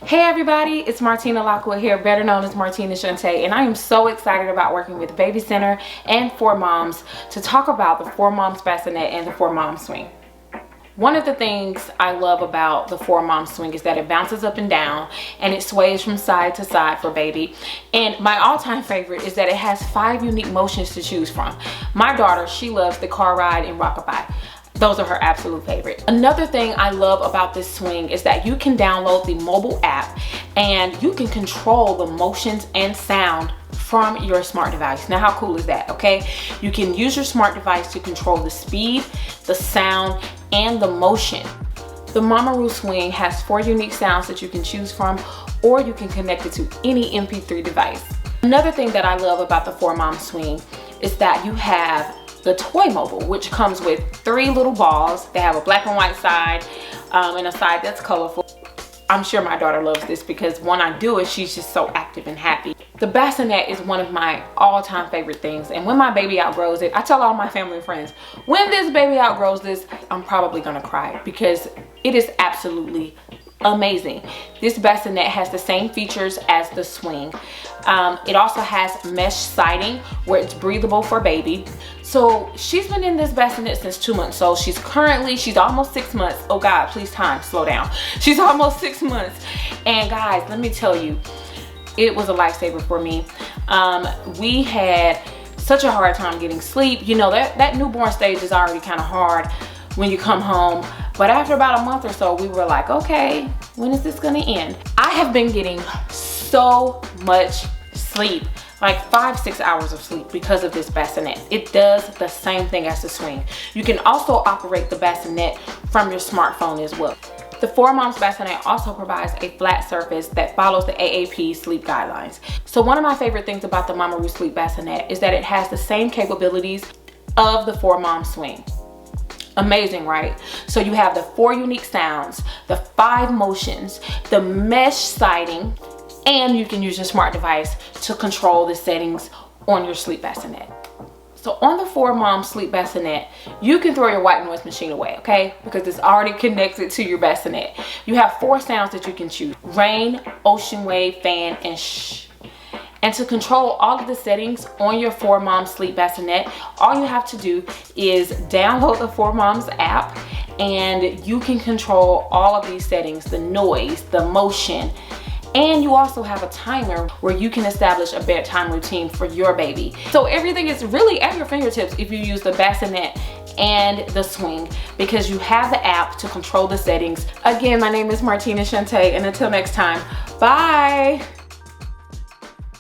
Hey everybody, it's Martina Lockwood here, better known as Martina Shuntay, and I am so excited about working with Baby Center and 4Moms to talk about the 4Moms bassinet and the 4Moms swing. One of the things I love about the 4Moms swing is that it bounces up and down and it sways from side to side for baby. And my all-time favorite is that it has 5 unique motions to choose from. My daughter, she loves the car ride and rockabye. Those are her absolute favorite. Another thing I love about this swing is that you can download the mobile app and you can control the motions and sound from your smart device. Now, how cool is that, okay? You can use your smart device to control the speed, the sound, and the motion. The mamaRoo swing has 4 unique sounds that you can choose from, or you can connect it to any MP3 device. Another thing that I love about the 4Moms swing is that you have the toy mobile, which comes with 3 little balls. They have a black and white side and a side that's colorful. I'm sure my daughter loves this because when I do it, she's just so active and happy. The bassinet is one of my all-time favorite things, and when my baby outgrows it, I tell all my family and friends, when this baby outgrows this, I'm probably gonna cry because it is absolutely amazing. This bassinet has the same features as the swing. It also has mesh siding where it's breathable for baby. So she's been in this bassinet since 2 months. So she's almost 6 months. Oh God, please time, slow down. She's almost 6 months. And guys, let me tell you, it was a lifesaver for me. We had such a hard time getting sleep. You know, that newborn stage is already kind of hard when you come home. But after about a month or so, we were like, okay, when is this gonna end? I have been getting so much sleep, like 5-6 hours of sleep because of this bassinet. It does the same thing as the swing. You can also operate the bassinet from your smartphone as well. The 4Moms bassinet also provides a flat surface that follows the AAP sleep guidelines. So one of my favorite things about the mamaRoo sleep bassinet is that it has the same capabilities of the 4Moms swing. Amazing, right? So you have the 4 unique sounds, the 5 motions, the mesh siding, and you can use your smart device to control the settings on your sleep bassinet. So on the 4Moms sleep bassinet, you can throw your white noise machine away, okay? Because it's already connected to your bassinet. You have 4 sounds that you can choose: rain, ocean wave, fan, and shh. And to control all of the settings on your 4Moms sleep bassinet, all you have to do is download the 4Moms app and you can control all of these settings: the noise, the motion, and you also have a timer where you can establish a bedtime routine for your baby. So everything is really at your fingertips if you use the bassinet and the swing, because you have the app to control the settings. Again, my name is Martina Shuntay, and until next time, bye.